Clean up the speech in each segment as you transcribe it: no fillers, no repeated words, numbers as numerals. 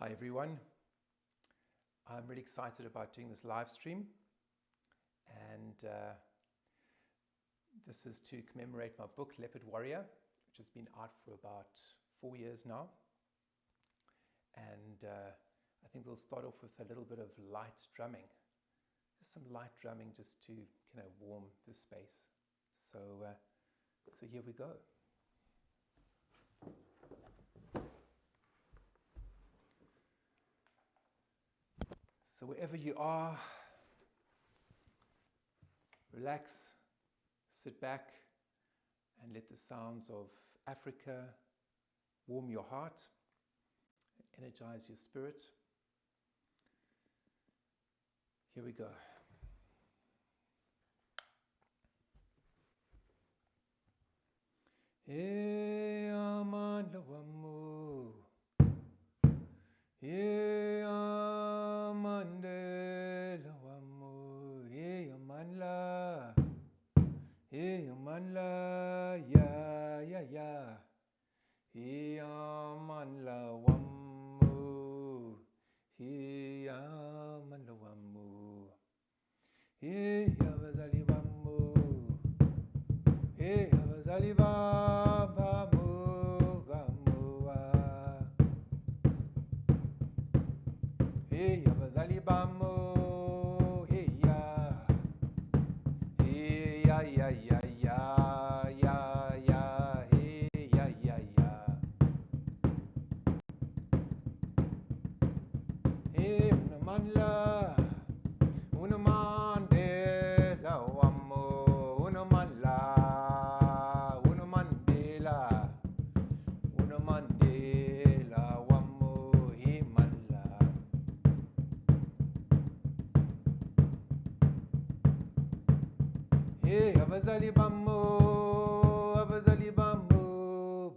Hi everyone. I'm really excited about doing this live stream, and this is to commemorate my book Leopard Warrior, which has been out for about 4 years now. And I think we'll start off with a little bit of light drumming, just some light drumming just to kind of warm the space. So here we go. So wherever you are, relax, sit back, and let the sounds of Africa warm your heart, energize your spirit. Here we go. Hey, Amanda Wamu. Hey, Amandela Wamu. Hey, Amandla. Hey, Amandla. Ya, ya, ya. Hey, Amandla Wamu. Hey, Amandla Wamu. Hey, Abazali Wamu. Hey, Abazali Wamu. Hey, Abazali Bamo, hey ya, hey ya ya ya ya ya ya, hey ya ya ya. Hey, unamanla, unamandela wamo, unamandela, unamandela wamo, hey manla. Hey, abazali bamo,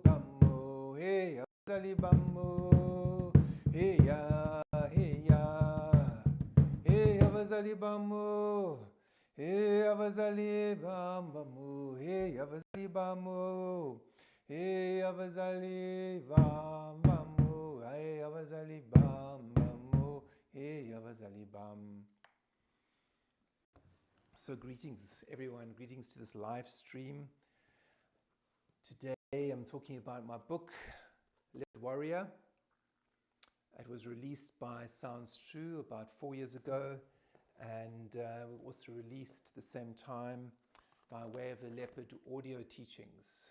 bamo. Hey, abazali bamo, hey ya, hey ya. Hey, abazali bamo, hey abazali bamo, hey abazali bamo, hey abazali bamo, hey abazali bamo, hey abazali bam. So greetings everyone, greetings to this live stream. Today I'm talking about my book, Leopard Warrior. It was released by Sounds True about 4 years ago, and also released at the same time by way of the Leopard audio teachings.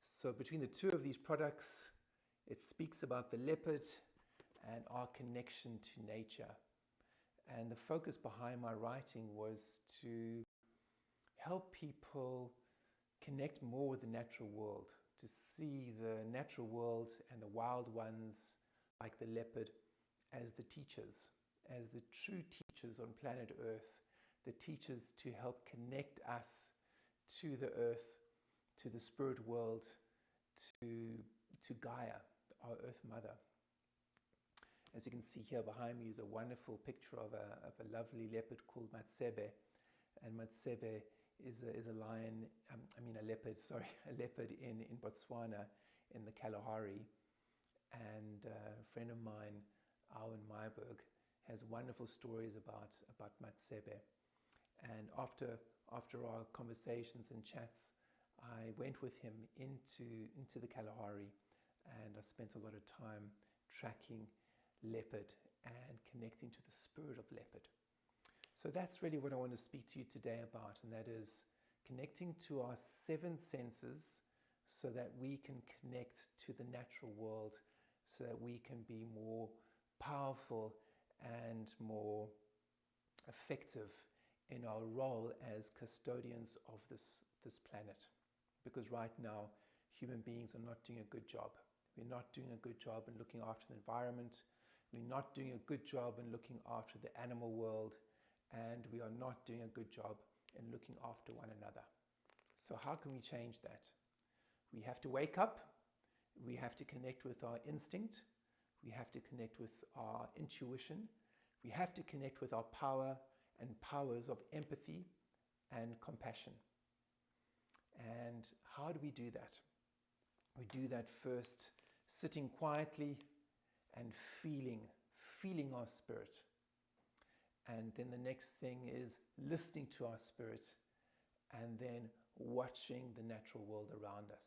So between the two of these products, it speaks about the leopard and our connection to nature. And the focus behind my writing was to help people connect more with the natural world, to see the natural world and the wild ones like the leopard as the teachers, as the true teachers on planet Earth, the teachers to help connect us to the earth, to the spirit world, to Gaia, our Earth Mother. As you can see here behind me is a wonderful picture of a lovely leopard called Matsebe. And Matsebe is a lion, a leopard in Botswana, in the Kalahari. And a friend of mine, Owen Myberg, has wonderful stories about Matsebe. And after our conversations and chats, I went with him into the Kalahari, and I spent a lot of time tracking leopard and connecting to the spirit of leopard. So that's really what I want to speak to you today about, and that is connecting to our 7 senses so that we can connect to the natural world, so that we can be more powerful and more effective in our role as custodians of this planet. Because right now, human beings are not doing a good job. We're not doing a good job in looking after the environment. We're not doing a good job in looking after the animal world, and we are not doing a good job in looking after one another. So how can we change that? We have to wake up. We have to connect with our instinct. We have to connect with our intuition. We have to connect with our power and powers of empathy and compassion. And how do we do that? We do that first sitting quietly and feeling our spirit. And then the next thing is listening to our spirit, and then watching the natural world around us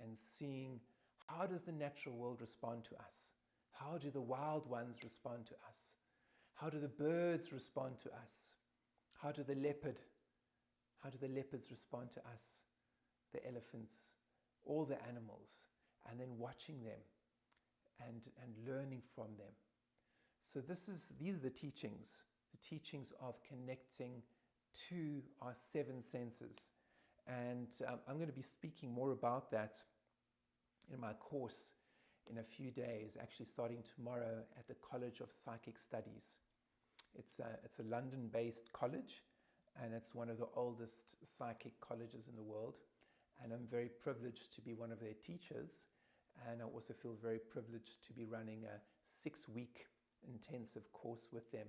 and seeing, how does the natural world respond to us? How do the wild ones respond to us? How do the birds respond to us? How do the leopards respond to us? The elephants, all the animals, and then watching them and learning from them. So these are the teachings of connecting to our seven senses. And I'm going to be speaking more about that in my course in a few days, actually starting tomorrow at the College of Psychic Studies. It's a London-based college, and it's one of the oldest psychic colleges in the world. And I'm very privileged to be one of their teachers. And I also feel very privileged to be running a 6-week intensive course with them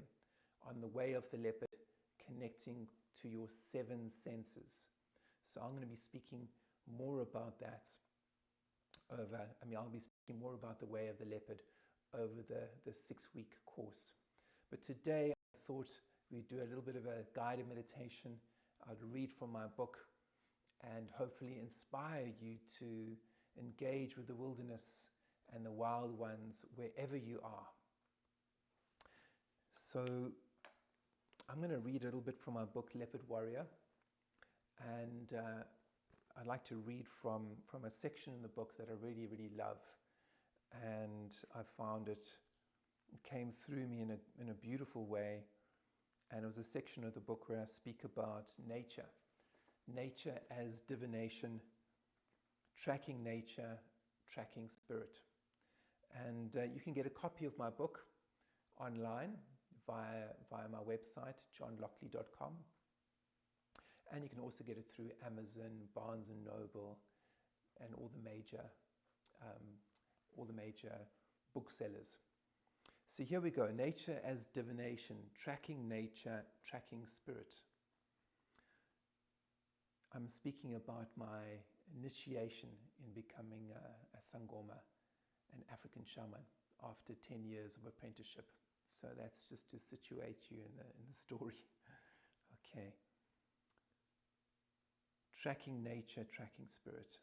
on the way of the leopard, connecting to your seven senses. So I'm going to be speaking more about that I'll be speaking more about the way of the leopard over the 6-week course. But today I thought we'd do a little bit of a guided meditation. I'd read from my book and hopefully inspire you to engage with the wilderness and the wild ones wherever you are. So I'm going to read a little bit from my book, Leopard Warrior. And I'd like to read from a section in the book that I really, really love. And I found it came through me in a beautiful way. And it was a section of the book where I speak about nature as divination, tracking nature, tracking spirit. And you can get a copy of my book online via my website, johnlockley.com. And you can also get it through Amazon, Barnes & Noble, and all the major booksellers. So here we go, nature as divination, tracking nature, tracking spirit. I'm speaking about my initiation in becoming a sangoma, an African shaman, after 10 years of apprenticeship. So that's just to situate you in the story. Okay. Tracking nature, tracking spirit.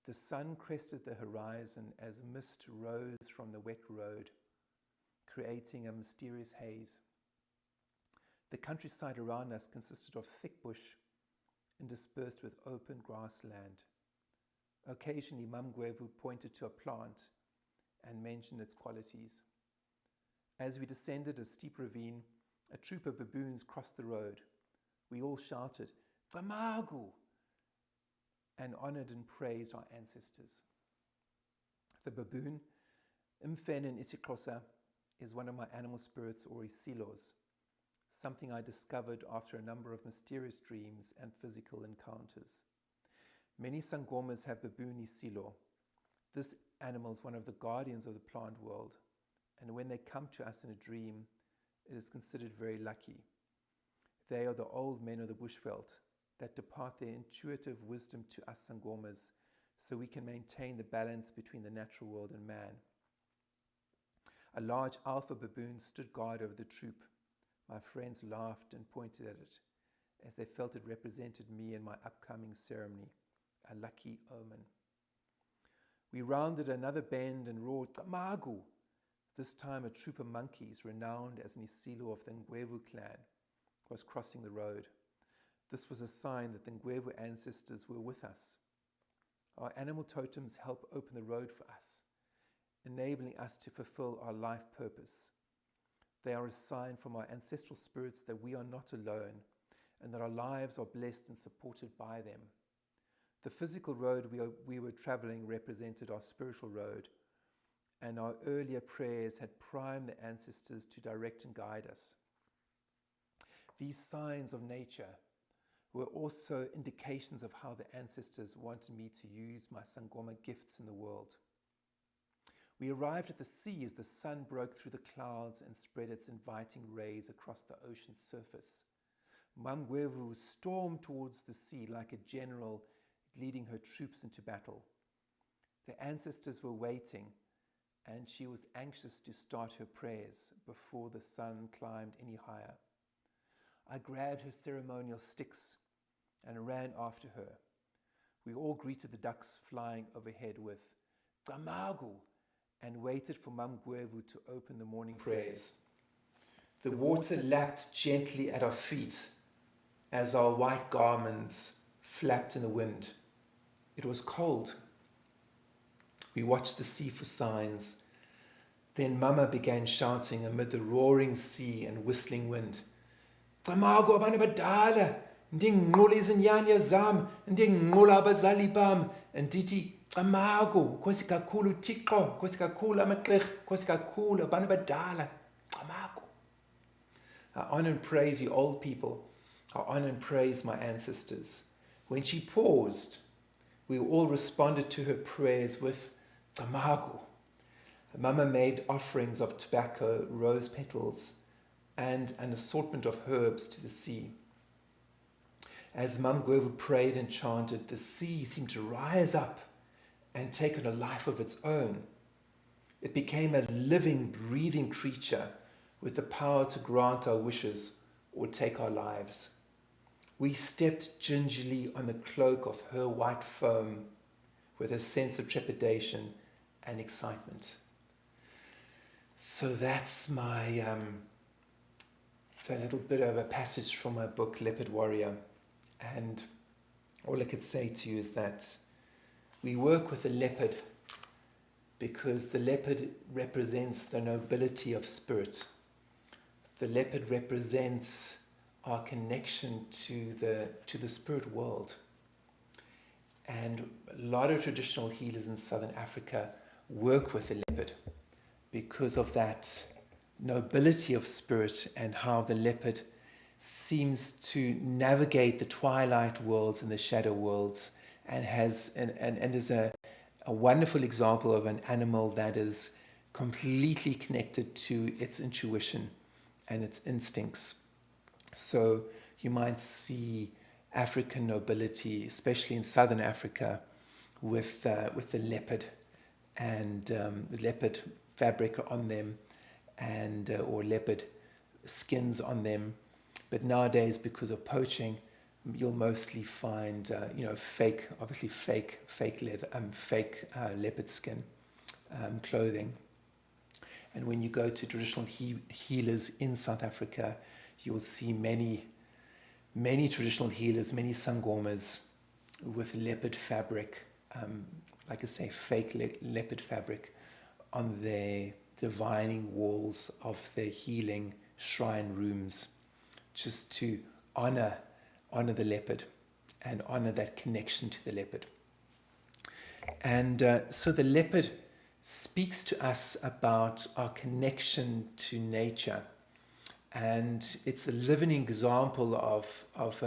The sun crested the horizon as mist rose from the wet road, creating a mysterious haze. The countryside around us consisted of thick bush interspersed with open grassland. Occasionally, Mamgwevu pointed to a plant and mentioned its qualities. As we descended a steep ravine, a troop of baboons crossed the road. We all shouted, "Gamagu!" and honored and praised our ancestors. The baboon, Mfen in isiXhosa, is one of my animal spirits or isilos, something I discovered after a number of mysterious dreams and physical encounters. Many sangomas have baboon isilo. This animal is one of the guardians of the plant world, and when they come to us in a dream, it is considered very lucky. They are the old men of the bushveld that depart their intuitive wisdom to us sangomas so we can maintain the balance between the natural world and man. A large alpha baboon stood guard over the troop. My friends laughed and pointed at it as they felt it represented me in my upcoming ceremony, a lucky omen. We rounded another bend and roared, "Tamagu!" This time a troop of monkeys, renowned as an isilo of the Ngwevu clan, was crossing the road. This was a sign that the Ngwevu ancestors were with us. Our animal totems help open the road for us, enabling us to fulfill our life purpose. They are a sign from our ancestral spirits that we are not alone and that our lives are blessed and supported by them. The physical road we were traveling represented our spiritual road, and our earlier prayers had primed the ancestors to direct and guide us. These signs of nature were also indications of how the ancestors wanted me to use my sangoma gifts in the world. We arrived at the sea as the sun broke through the clouds and spread its inviting rays across the ocean's surface. Mamgwevu stormed towards the sea like a general leading her troops into battle. The ancestors were waiting, and she was anxious to start her prayers before the sun climbed any higher. I grabbed her ceremonial sticks and ran after her. We all greeted the ducks flying overhead with "Gamagu" and waited for Mam Gwevu to open the morning prayers. The water lapped gently at our feet as our white garments flapped in the wind. It was cold. We watched the sea for signs. Then Mama began shouting amid the roaring sea and whistling wind. "Gamagu abantu abadala, ndinqula izinyanya zam, ndinqula abazali bam, ndithi Gamagu, Nkosi kakhulu Thixo, Nkosi kakhulu amagqirha, Nkosi kakhulu abantu abadala, Gamagu." I honor and praise you old people. I honor and praise my ancestors. When she paused, we all responded to her prayers with Gamagu. Mama made offerings of tobacco, rose petals, and an assortment of herbs to the sea. As Mam Gwevu prayed and chanted, the sea seemed to rise up and take on a life of its own. It became a living, breathing creature with the power to grant our wishes or take our lives. We stepped gingerly on the cloak of her white foam with a sense of trepidation and excitement. So that's it's a little bit of a passage from my book, Leopard Warrior. And all I could say to you is that we work with the leopard because the leopard represents the nobility of spirit. The leopard represents our connection to the spirit world. And a lot of traditional healers in Southern Africa work with the leopard because of that nobility of spirit and how the leopard seems to navigate the twilight worlds and the shadow worlds, and is a wonderful example of an animal that is completely connected to its intuition and its instincts. So you might see African nobility, especially in Southern Africa, with the leopard and the leopard fabric on them, and or leopard skins on them. But nowadays, because of poaching, you'll mostly find fake leather, fake leopard skin clothing. And when you go to traditional healers in South Africa, you'll see many traditional healers, many sangomas with leopard fabric, like I say, fake leopard fabric on their divining walls of their healing shrine rooms, just to honor the leopard and honor that connection to the leopard. And so the leopard speaks to us about our connection to nature, and it's a living example of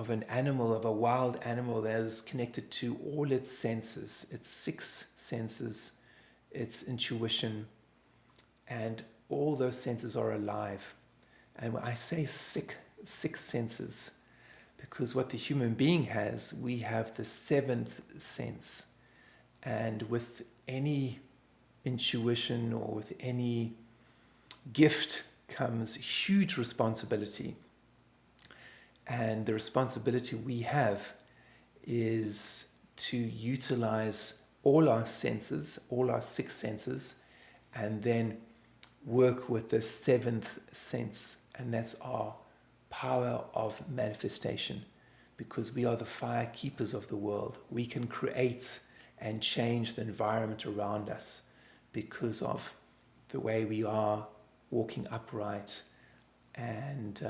an animal, of a wild animal that is connected to all its senses, its 6 senses, its intuition, and all those senses are alive. And when I say six senses, because what the human being has, we have the 7th sense. And with any intuition or with any gift comes huge responsibility. And the responsibility we have is to utilize all our senses, all our 6 senses, and then work with the 7th sense, and that's our power of manifestation, because we are the fire keepers of the world. We can create and change the environment around us because of the way we are walking upright, and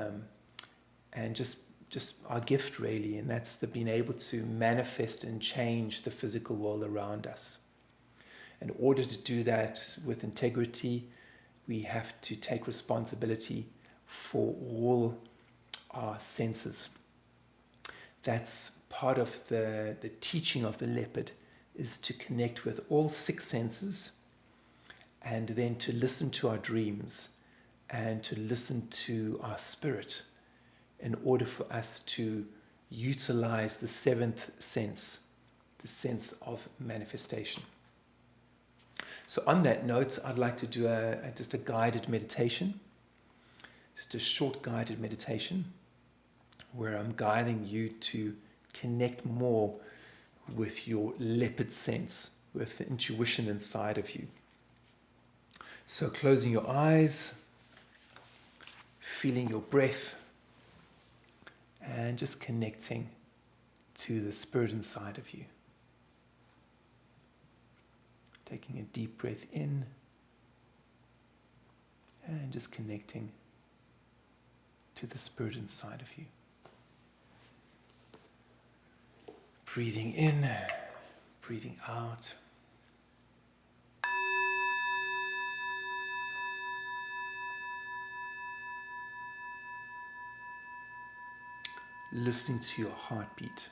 just our gift really, and that's the being able to manifest and change the physical world around us. In order to do that with integrity, we have to take responsibility for all our senses. That's part of the teaching of the leopard, is to connect with all 6 senses, and then to listen to our dreams and to listen to our spirit in order for us to utilize the 7th sense, the sense of manifestation. So on that note, I'd like to do just a guided meditation, just a short guided meditation, where I'm guiding you to connect more with your leopard sense, with the intuition inside of you. So closing your eyes, feeling your breath, and just connecting to the spirit inside of you. Taking a deep breath in and just connecting to the spirit inside of you. Breathing in, breathing out. Listening to your heartbeat.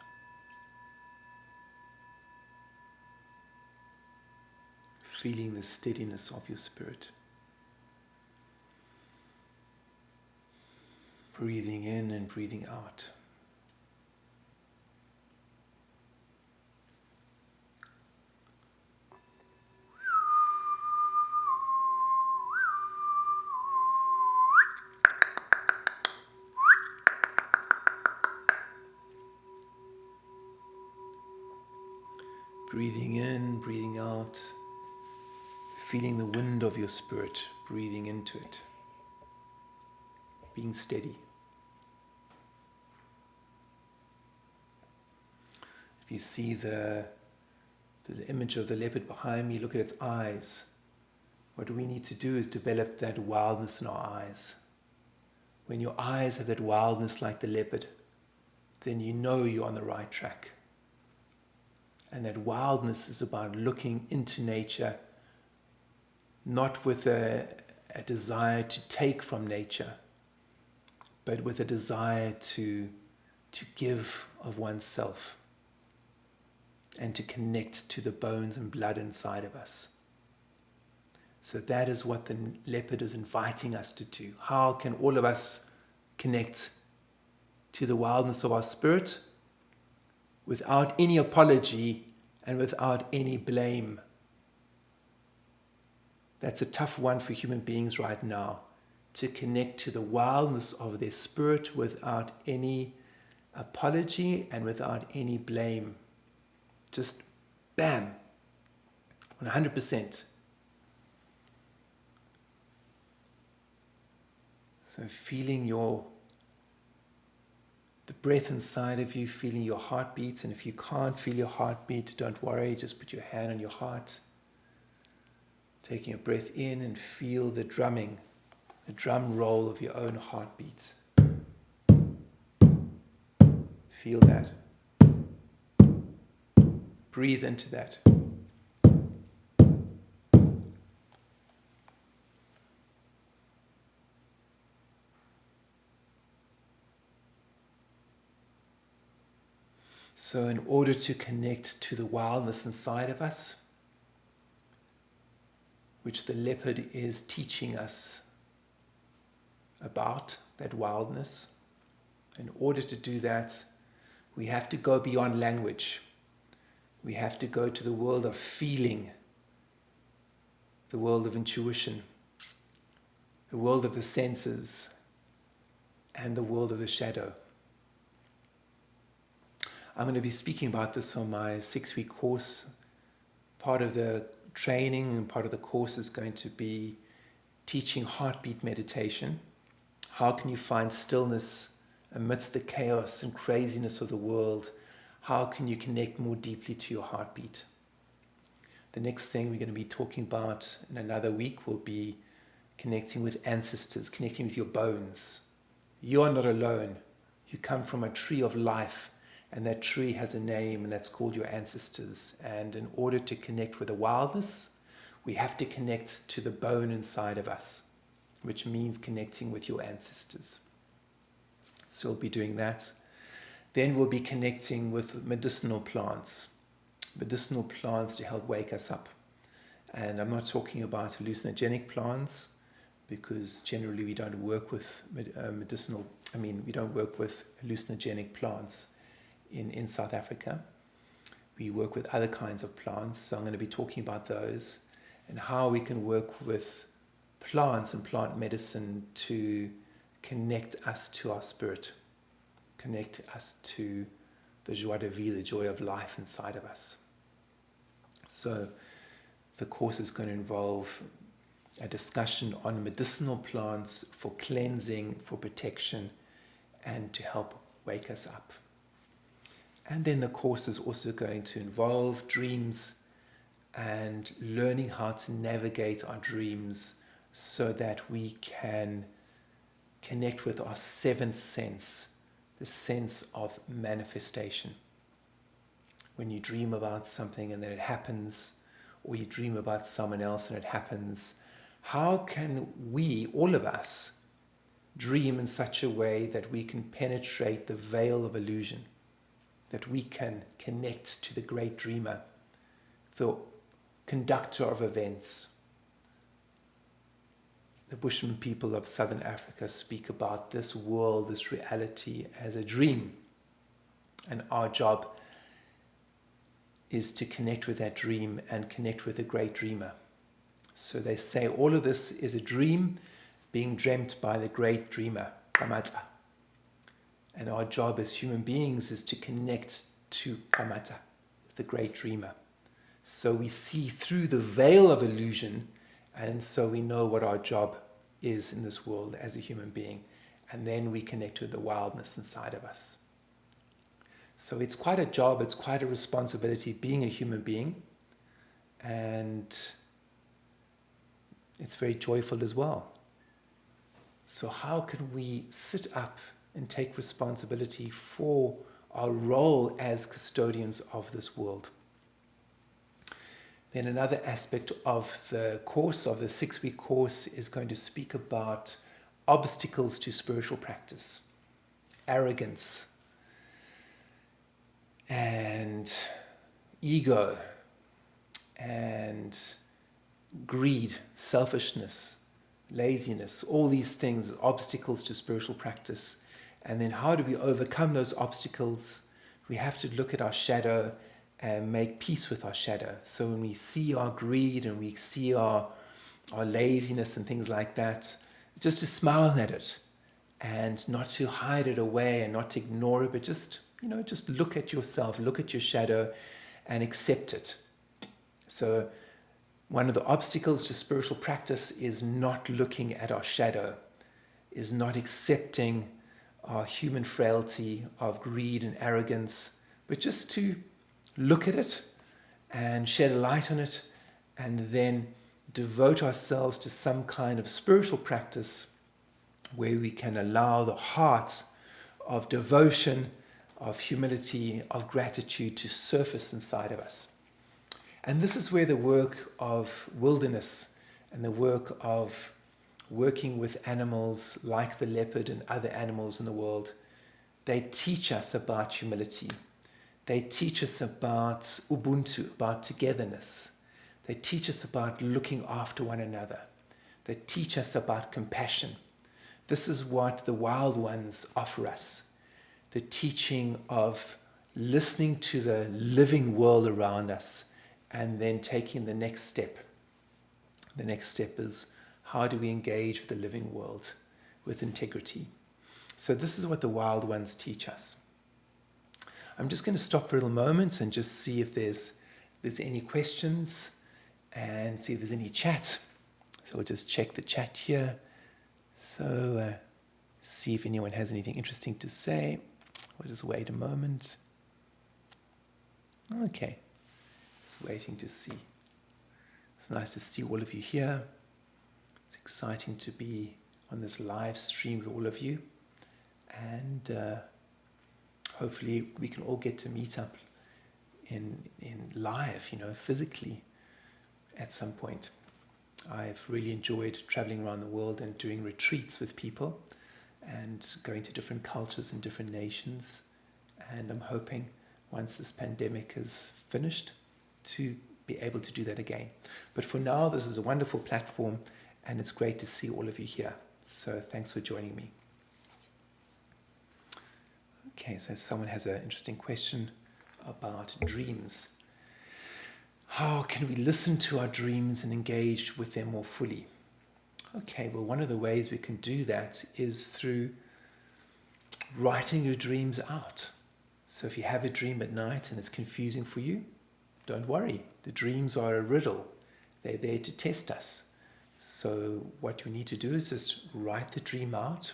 Feeling the steadiness of your spirit. Breathing in and breathing out. Breathing in, breathing out. Feeling the wind of your spirit, breathing into it. Being steady. If you see the image of the leopard behind me, look at its eyes. What we need to do is develop that wildness in our eyes. When your eyes have that wildness like the leopard, then you know you're on the right track. And that wildness is about looking into nature, not with a desire to take from nature, but with a desire to give of oneself and to connect to the bones and blood inside of us. So that is what the leopard is inviting us to do. How can all of us connect to the wildness of our spirit without any apology and without any blame? That's a tough one for human beings right now, to connect to the wildness of their spirit without any apology and without any blame. Just bam, 100%. So feeling the breath inside of you, feeling your heartbeat. And if you can't feel your heartbeat, don't worry, just put your hand on your heart. Taking a breath in and feel the drumming, the drum roll of your own heartbeat. Feel that. Breathe into that. So in order to connect to the wildness inside of us, which the leopard is teaching us about, that wildness, in order to do that, we have to go beyond language. We have to go to the world of feeling, the world of intuition, the world of the senses, and the world of the shadow. I'm going to be speaking about this on my 6-week course. Part of the training and part of the course is going to be teaching heartbeat meditation. How can you find stillness amidst the chaos and craziness of the world? How can you connect more deeply to your heartbeat? The next thing we're going to be talking about in another week will be connecting with ancestors, connecting with your bones. You are not alone. You come from a tree of life, and that tree has a name, and that's called your ancestors. And in order to connect with the wildness, we have to connect to the bone inside of us, which means connecting with your ancestors. So we'll be doing that. Then we'll be connecting with medicinal plants to help wake us up. And I'm not talking about hallucinogenic plants, because generally we don't work with we don't work with hallucinogenic plants in South Africa. We work with other kinds of plants, so I'm going to be talking about those. and how we can work with plants and plant medicine to connect us to our spirit, connect us to the joie de vivre, the joy of life inside of us. So the course is going to involve a discussion on medicinal plants for cleansing, for protection, and to help wake us up. And then the course is also going to involve dreams and learning how to navigate our dreams so that we can connect with our seventh sense, the sense of manifestation. When you dream about something and then it happens, or you dream about someone else and it happens, how can we, all of us, dream in such a way that we can penetrate the veil of illusion, that we can connect to the great dreamer, the conductor of events? The Bushman people of Southern Africa speak about this world, this reality, as a dream. And our job is to connect with that dream and connect with the great dreamer. So they say all of this is a dream being dreamt by the great dreamer, Kamata. And our job as human beings is to connect to Kamata, the great dreamer. So we see through the veil of illusion, and so we know what our job is in this world as a human being. And then we connect with the wildness inside of us. So it's quite a job, it's quite a responsibility being a human being. And it's very joyful as well. So how can we sit up and take responsibility for our role as custodians of this world? Then another aspect of the course, of the 6-week course, is going to speak about obstacles to spiritual practice, arrogance, and ego, and greed, selfishness, laziness, all these things, obstacles to spiritual practice. And then how do we overcome those obstacles? We have to look at our shadow and make peace with our shadow. So when we see our greed and we see our laziness and things like that, just to smile at it and not to hide it away and not to ignore it, but just look at yourself, look at your shadow and accept it. So one of the obstacles to spiritual practice is not looking at our shadow, is not accepting our human frailty of greed and arrogance, but just to look at it and shed a light on it, and then devote ourselves to some kind of spiritual practice where we can allow the heart of devotion, of humility, of gratitude to surface inside of us. And this is where the work of wilderness and the work of working with animals like the leopard and other animals in the world, they teach us about humility. They teach us about Ubuntu, about togetherness. They teach us about looking after one another. They teach us about compassion. This is what the wild ones offer us. The teaching of listening to the living world around us and then taking the next step. The next step is, how do we engage with the living world with integrity? So this is what the wild ones teach us. I'm just going to stop for a little moment and just see if there's any questions and see if there's any chat. So we'll just check the chat here. So see if anyone has anything interesting to say. We'll just wait a moment. Okay, just waiting to see. It's nice to see all of you here. It's exciting to be on this live stream with all of you. And hopefully we can all get to meet up in live, physically at some point. I've really enjoyed traveling around the world and doing retreats with people and going to different cultures and different nations. And I'm hoping once this pandemic is finished to be able to do that again. But for now, this is a wonderful platform and it's great to see all of you here. So thanks for joining me. Okay, so someone has an interesting question about dreams. How can we listen to our dreams and engage with them more fully? Okay, well, one of the ways we can do that is through writing your dreams out. So if you have a dream at night and it's confusing for you, don't worry. The dreams are a riddle. They're there to test us. So what we need to do is just write the dream out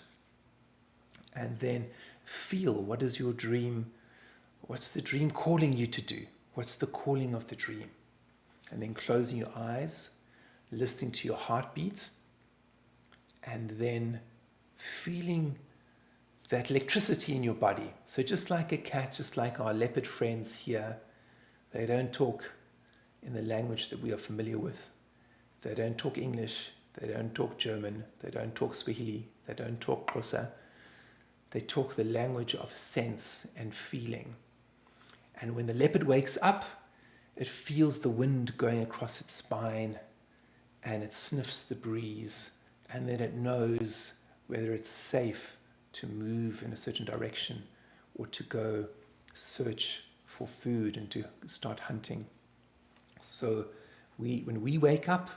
and then feel, what is your dream? What's the dream calling you to do? What's the calling of the dream? And then closing your eyes, listening to your heartbeat, and then feeling that electricity in your body. So just like a cat, just like our leopard friends here, they don't talk in the language that we are familiar with. They don't talk English, they don't talk German, they don't talk Swahili, they don't talk Xhosa. They talk the language of sense and feeling. And when the leopard wakes up, it feels the wind going across its spine, and it sniffs the breeze, and then it knows whether it's safe to move in a certain direction or to go search for food and to start hunting. So when we wake up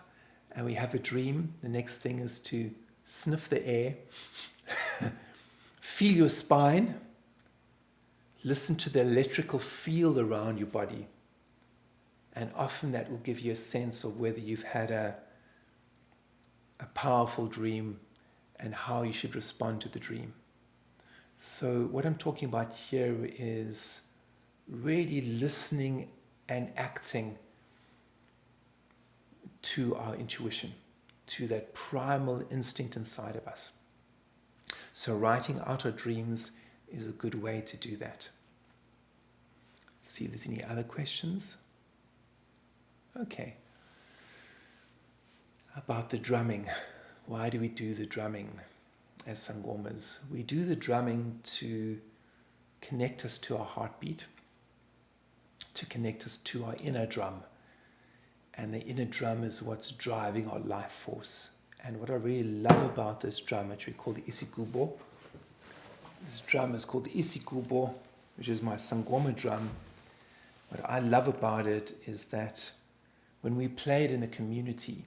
and we have a dream, the next thing is to sniff the air, feel your spine, listen to the electrical field around your body, and often that will give you a sense of whether you've had a powerful dream and how you should respond to the dream. So what I'm talking about here is really listening and acting to our intuition, to that primal instinct inside of us. So writing out our dreams is a good way to do that. See if there's any other questions. Okay. About the drumming. Why do we do the drumming as sangomas? We do the drumming to connect us to our heartbeat, to connect us to our inner drum. And the inner drum is what's driving our life force. And what I really love about this drum, which we call the isikubo, this drum is called the isikubo, which is my sangoma drum. What I love about it is that when we play it in the community,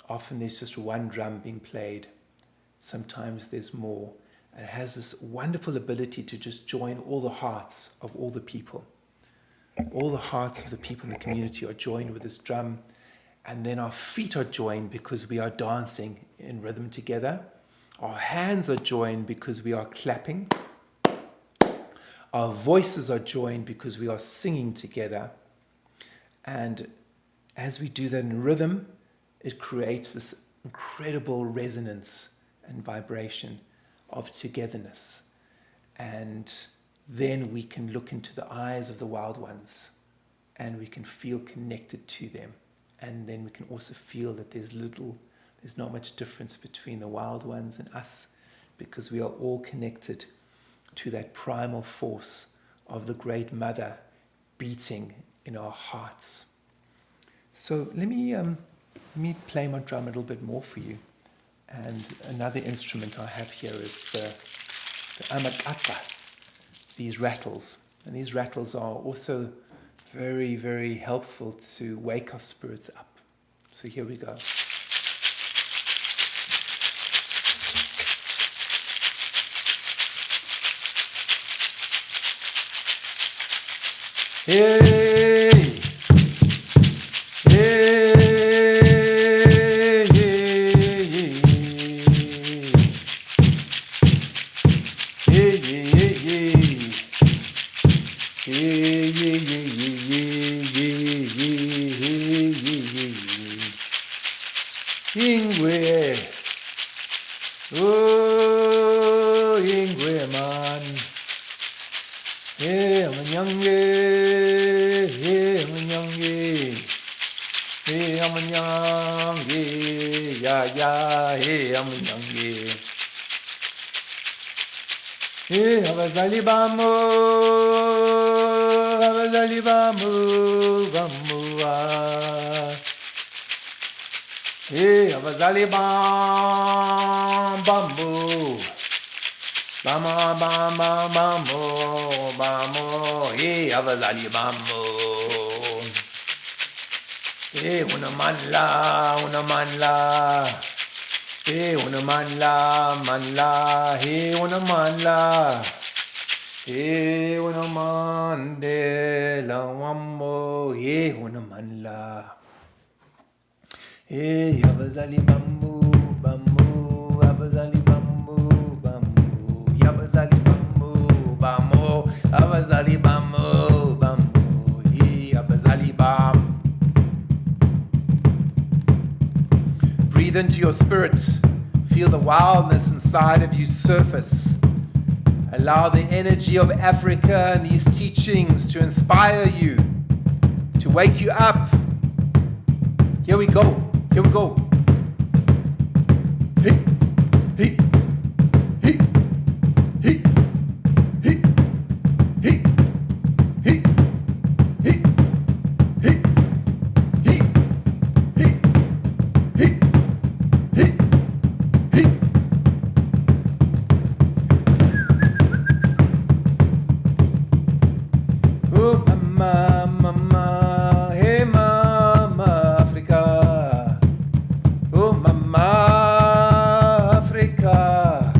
often there's just one drum being played. Sometimes there's more. And it has this wonderful ability to just join all the hearts of all the people. All the hearts of the people in the community are joined with this drum. And then our feet are joined because we are dancing in rhythm together. Our hands are joined because we are clapping. Our voices are joined because we are singing together. And as we do that in rhythm, it creates this incredible resonance and vibration of togetherness. And then we can look into the eyes of the wild ones and we can feel connected to them. And then we can also feel that there's not much difference between the wild ones and us, because we are all connected to that primal force of the Great Mother beating in our hearts. So let me play my drum a little bit more for you. And another instrument I have here is the amakaka, these rattles. And these rattles are also very, very helpful to wake our spirits up. So here we go. Hey, hey, hey, hey, hey, Ingwe, oh, Ingwe man, hey, amanyange, hey, amanyange, hey, amanyange, ya, hey, amanyange, hey, abazali bamu, bamua. Hey, abazali bam bambu, bama bama bamo bamo. Hey, abazali bambu. Una manla, una manla. Una manla, manla. Una manla. Una mandela, wambo. Una manla. Yabazali bambu, bambu. Abazali bambu, bambu. Yabazali bambu, bambu. Abazali bambu, bambu. Yabazali bam. Breathe into your spirit. Feel the wildness inside of you surface. Allow the energy of Africa and these teachings to inspire you, to wake you up. Here we go. Here we go. Hey, hey, hey, hey, hey, hey, hey, hey, hey, hey, hey, hey, hey. Oh, mama, mama, hey, mama, Africa. Oh, mama, Africa.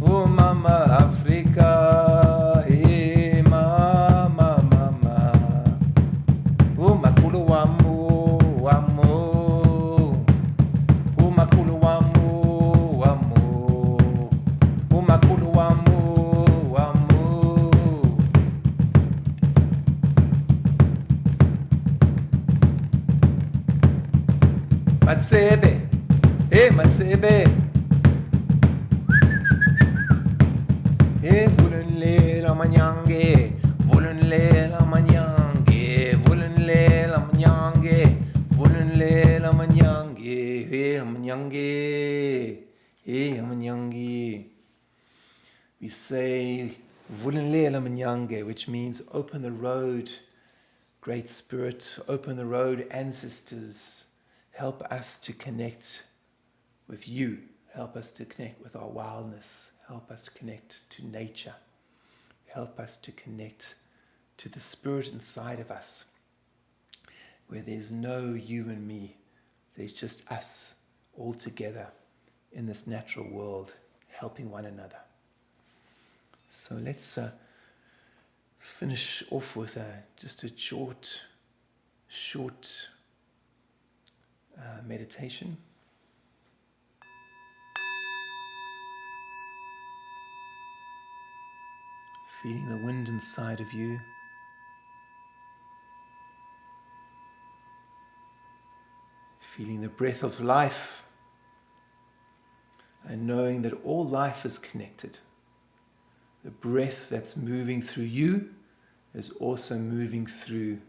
Oh, mama, Africa. Hey, mama, mama. Oh, makulu wamu, wamu. Oh, makulu wamu, wamu. Oh, makulu wamu, wamu. Matsebe, hey Matsebe, hey vulunle la manyange, vulunle la manyange, vulunle la manyange, vulunle la manyange, hey manyange, hey manyange. We say vulunle la manyange, which means open the road, Great Spirit, open the road, ancestors. Help us to connect with you. Help us to connect with our wildness. Help us to connect to nature. Help us to connect to the spirit inside of us, where there's no you and me. There's just us all together in this natural world, helping one another. So let's finish off with just a short meditation. Feeling the wind inside of you. Feeling the breath of life. And knowing that all life is connected. The breath that's moving through you is also moving through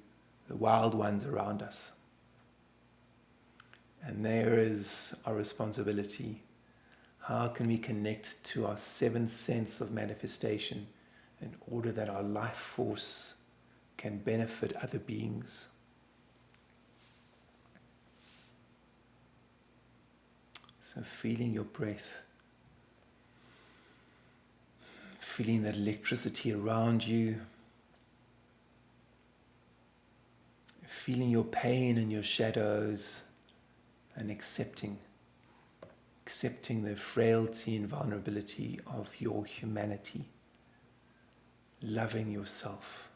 the wild ones around us. And there is our responsibility. How can we connect to our seventh sense of manifestation in order that our life force can benefit other beings? So feeling your breath, feeling that electricity around you, feeling your pain and your shadows, and accepting the frailty and vulnerability of your humanity, loving yourself,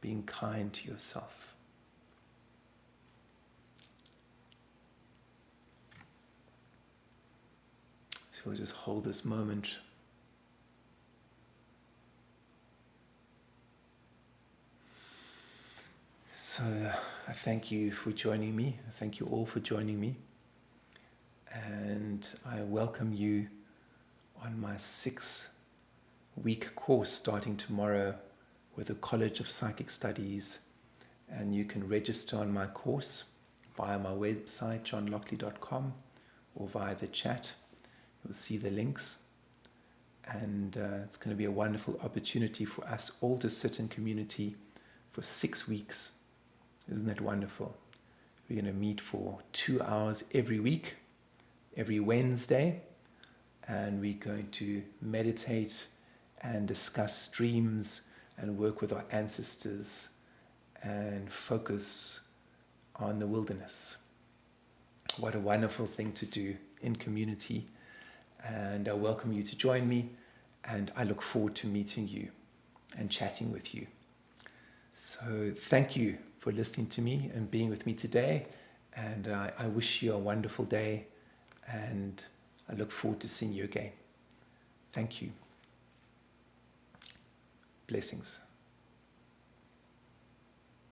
being kind to yourself. So we'll just hold this moment. So I thank you for joining me. I thank you all for joining me. And I welcome you on my 6-week course starting tomorrow with the College of Psychic Studies. And you can register on my course via my website, johnlockley.com, or via the chat. You'll see the links. And it's going to be a wonderful opportunity for us all to sit in community for 6 weeks. Isn't that wonderful? We're going to meet for 2 hours every week, every Wednesday, and we're going to meditate and discuss dreams and work with our ancestors and focus on the wilderness. What a wonderful thing to do in community. And I welcome you to join me, and I look forward to meeting you and chatting with you. So thank you for listening to me and being with me today. And I wish you a wonderful day, and I look forward to seeing you again. Thank you. Blessings.